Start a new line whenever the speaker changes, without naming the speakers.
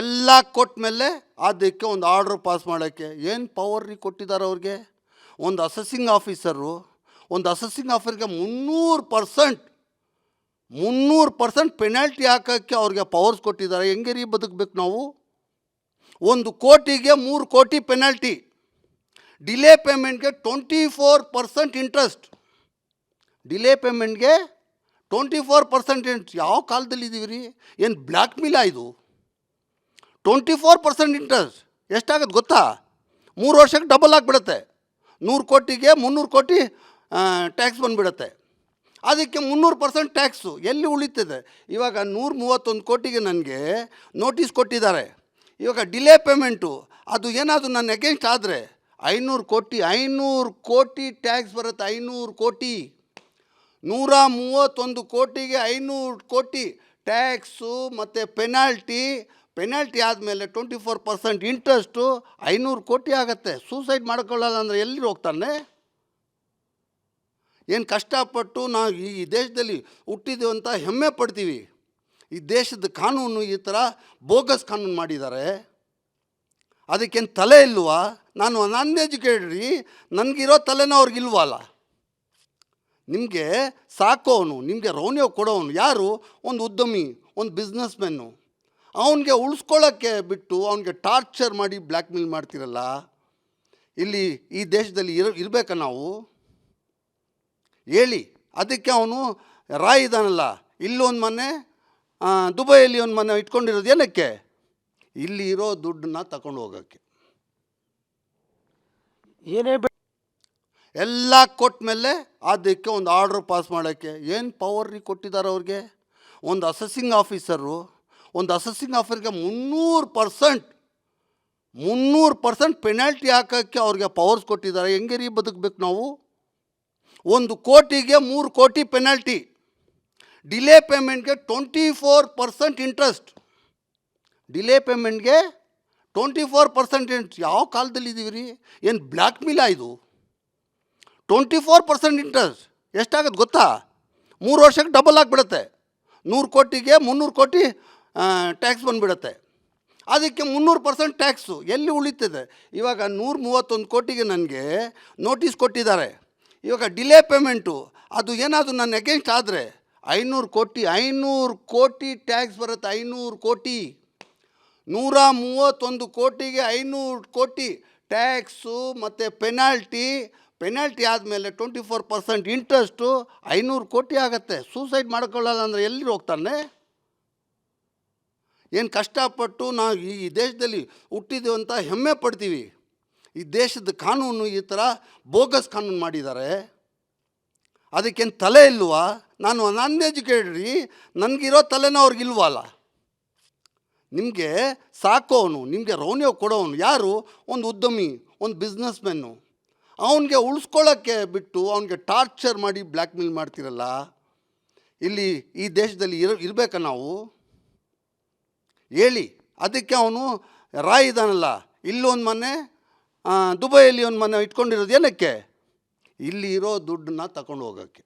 ಎಲ್ಲ ಕೊಟ್ಟ ಮೇಲೆ ಅದಕ್ಕೆ ಒಂದು ಆರ್ಡ್ರ್ ಪಾಸ್ ಮಾಡೋಕ್ಕೆ ಏನು ಪವರ್ ರೀ ಕೊಟ್ಟಿದ್ದಾರೆ ಅವ್ರಿಗೆ. ಒಂದು ಅಸೆಸಿಂಗ್ ಆಫೀಸರು ಆಫೀಸರ್ಗೆ 300% ಪೆನಾಲ್ಟಿ ಹಾಕೋಕ್ಕೆ ಅವ್ರಿಗೆ ಪವರ್ಸ್ ಕೊಟ್ಟಿದ್ದಾರೆ. ಹೆಂಗೆ ರೀ ಬದುಕಬೇಕು ನಾವು? 1 ಕೋಟಿಗೆ 3 ಕೋಟಿ ಪೆನಾಲ್ಟಿ, ಡಿಲೇ ಪೇಮೆಂಟ್ಗೆ 24% ಇಂಟ್ರೆಸ್ಟ್. ಡಿಲೇ ಪೇಮೆಂಟ್ಗೆ 24% ಇಂಟ್ರೆಸ್ಟ್. ಯಾವ ಕಾಲದಲ್ಲಿ ಇದ್ದೀವಿ ರೀ? ಏನು ಬ್ಲ್ಯಾಕ್ ಮೇಲಾ ಇದು? 24% ಇಂಟ್ರೆಸ್ಟ್ ಎಷ್ಟಾಗುತ್ತೆ ಗೊತ್ತಾ? 3 ವರ್ಷಕ್ಕೆ ಡಬಲ್ ಆಗಿಬಿಡುತ್ತೆ. 100 ಕೋಟಿಗೆ 300 ಕೋಟಿ ಟ್ಯಾಕ್ಸ್ ಬಂದುಬಿಡುತ್ತೆ. ಅದಕ್ಕೆ 300% ಟ್ಯಾಕ್ಸು ಎಲ್ಲಿ ಉಳಿತದೆ? ಇವಾಗ 131 ಕೋಟಿಗೆ ನನಗೆ ನೋಟಿಸ್ ಕೊಟ್ಟಿದ್ದಾರೆ. ಇವಾಗ ಡಿಲೇ ಪೇಮೆಂಟು ಅದು ಏನಾದರೂ ನನ್ನ ಅಗೇನ್ಸ್ಟ್ ಆದರೆ 500 ಕೋಟಿ ಟ್ಯಾಕ್ಸ್ ಬರುತ್ತೆ. 500 ಕೋಟಿ, 131 ಕೋಟಿಗೆ 500 ಕೋಟಿ ಟ್ಯಾಕ್ಸು ಮತ್ತು ಪೆನಾಲ್ಟಿ ಆದಮೇಲೆ 24% ಇಂಟ್ರೆಸ್ಟು 500 ಕೋಟಿ ಆಗುತ್ತೆ. ಸೂಸೈಡ್ ಮಾಡ್ಕೊಳ್ಳಲ್ಲ ಅಂದರೆ ಎಲ್ಲಿ ಹೋಗ್ತಾನೆ? ಏನು ಕಷ್ಟಪಟ್ಟು ನಾವು ಈ ದೇಶದಲ್ಲಿ ಹುಟ್ಟಿದ್ದೀವಿ ಅಂತ ಹೆಮ್ಮೆ ಪಡ್ತೀವಿ. ಈ ದೇಶದ ಕಾನೂನು ಈ ಥರ ಬೋಗಸ್ ಕಾನೂನು ಮಾಡಿದ್ದಾರೆ. ಅದಕ್ಕೇನು ತಲೆ ಇಲ್ವಾ? ನಾನು ಅನ್ಎಜುಕೇಟೆಡ್ ರೀ, ನನಗಿರೋ ತಲೆನೋ ಅವ್ರಿಗಿಲ್ವಲ್ಲ. ನಿಮಗೆ ಸಾಕೋನು, ನಿಮಗೆ ರೆವೆನ್ಯೂ ಕೊಡೋನು ಯಾರು? ಒಂದು ಉದ್ಯಮಿ, ಒಂದು ಬಿಸ್ನೆಸ್ಮೆನ್ನು. ಅವನಿಗೆ ಉಳಿಸ್ಕೊಳ್ಳೋಕ್ಕೆ ಬಿಟ್ಟು ಅವನಿಗೆ ಟಾರ್ಚರ್ ಮಾಡಿ ಬ್ಲ್ಯಾಕ್ ಮೇಲ್ ಮಾಡ್ತಿರಲ್ಲ. ಇಲ್ಲಿ ಈ ದೇಶದಲ್ಲಿ ಇರಬೇಕಾ ನಾವು? ಹೇಳಿ. ಅದಕ್ಕೆ ಅವನು ರಾಯ್ ಇದ್ದಾನಲ್ಲ, ಇಲ್ಲೊಂದು ಮನೆ, ದುಬೈಯಲ್ಲಿ ಒಂದು ಮನೆ ಇಟ್ಕೊಂಡಿರೋದು ಏನಕ್ಕೆ? ಇಲ್ಲಿ ಇರೋ ದುಡ್ಡನ್ನ ತಗೊಂಡು ಹೋಗೋಕ್ಕೆ.
ಏನೇ
ಎಲ್ಲ ಕೊಟ್ಟ ಮೇಲೆ ಅದಕ್ಕೆ ಒಂದು ಆರ್ಡ್ರ್ ಪಾಸ್ ಮಾಡೋಕ್ಕೆ ಏನು ಪವರ್ ರೀ ಕೊಟ್ಟಿದ್ದಾರೆ ಅವ್ರಿಗೆ. ಒಂದು ಅಸೆಸಿಂಗ್ ಆಫೀಸರ್ಗೆ 300% ಪೆನಾಲ್ಟಿ ಹಾಕೋಕ್ಕೆ ಅವ್ರಿಗೆ ಪವರ್ಸ್ ಕೊಟ್ಟಿದ್ದಾರೆ. ಹೆಂಗೆ ರೀ ಬದುಕಬೇಕು ನಾವು? 1 ಕೋಟಿಗೆ 3 ಕೋಟಿ ಪೆನಾಲ್ಟಿ, ಡಿಲೇ ಪೇಮೆಂಟ್ಗೆ 24% ಇಂಟ್ರೆಸ್ಟ್. ಡಿಲೇ ಪೇಮೆಂಟ್ಗೆ 24% ಇಂಟ್ರೆಸ್ಟ್. ಯಾವ ಕಾಲದಲ್ಲಿ ಇದ್ದೀವಿ ರೀ? ಏನು ಬ್ಲ್ಯಾಕ್ ಮೇಲಾ ಇದು? 24% ಇಂಟ್ರೆಸ್ಟ್ ಎಷ್ಟಾಗುತ್ತೆ ಗೊತ್ತಾ? 3 ವರ್ಷಕ್ಕೆ ಡಬಲ್ ಆಗಿಬಿಡುತ್ತೆ. 100 ಕೋಟಿಗೆ 300 ಕೋಟಿ ಟ್ಯಾಕ್ಸ್ ಬಂದುಬಿಡುತ್ತೆ. ಅದಕ್ಕೆ 300% ಟ್ಯಾಕ್ಸು ಎಲ್ಲಿ ಉಳಿತದೆ? ಇವಾಗ 131 ಕೋಟಿಗೆ ನನಗೆ ನೋಟಿಸ್ ಕೊಟ್ಟಿದ್ದಾರೆ. ಇವಾಗ ಡಿಲೇ ಪೇಮೆಂಟು ಅದು ಏನಾದರೂ ನನ್ನ ಅಗೇನ್ಸ್ಟ್ ಆದರೆ 500 ಕೋಟಿ ಟ್ಯಾಕ್ಸ್ ಬರುತ್ತೆ. 500 ಕೋಟಿ, 131 ಕೋಟಿಗೆ 500 ಕೋಟಿ ಟ್ಯಾಕ್ಸು ಮತ್ತು ಪೆನಾಲ್ಟಿ ಆದಮೇಲೆ 24% ಇಂಟ್ರೆಸ್ಟು 500 ಕೋಟಿ ಆಗುತ್ತೆ. ಸೂಸೈಡ್ ಮಾಡ್ಕೊಳ್ಳಲ್ಲ ಅಂದರೆ ಎಲ್ಲಿ ಹೋಗ್ತಾನೆ? ಏನು ಕಷ್ಟಪಟ್ಟು ನಾವು ಈ ದೇಶದಲ್ಲಿ ಹುಟ್ಟಿದ್ದೀವಿ ಅಂತ ಹೆಮ್ಮೆ ಪಡ್ತೀವಿ. ಈ ದೇಶದ ಕಾನೂನು ಈ ಥರ ಬೋಗಸ್ ಕಾನೂನು ಮಾಡಿದ್ದಾರೆ. ಅದಕ್ಕೇನು ತಲೆ ಇಲ್ವಾ? ನಾನು ಅನ್ಎಜುಕೇಟೆಡ್ ರೀ, ನನಗಿರೋ ತಲೆನೋ ಅವ್ರಿಗಿಲ್ವಲ್ಲ. ನಿಮಗೆ ಸಾಕೋನು, ನಿಮಗೆ ರೆವೆನ್ಯೂ ಕೊಡೋನು ಯಾರು? ಒಂದು ಉದ್ಯಮಿ, ಒಂದು ಬಿಸ್ನೆಸ್ಮೆನ್ನು. ಅವನಿಗೆ ಉಳಿಸ್ಕೊಳ್ಳೋಕ್ಕೆ ಬಿಟ್ಟು ಅವನಿಗೆ ಟಾರ್ಚರ್ ಮಾಡಿ ಬ್ಲ್ಯಾಕ್ ಮೇಲ್ ಮಾಡ್ತಿರಲ್ಲ. ಇಲ್ಲಿ ಈ ದೇಶದಲ್ಲಿ ಇರಬೇಕಾ ನಾವು? ಹೇಳಿ. ಅದಕ್ಕೆ ಅವನು ರಾಯ್ ಇದ್ದಾನಲ್ಲ, ಇಲ್ಲೊಂದು ಮನೆ, ದುಬೈಯಲ್ಲಿ ಒಂದು ಮನೆ ಇಟ್ಕೊಂಡಿರೋದು ಏನಕ್ಕೆ? ಇಲ್ಲಿ ಇರೋ ದುಡ್ಡನ್ನ ತಗೊಂಡು ಹೋಗೋಕ್ಕೆ.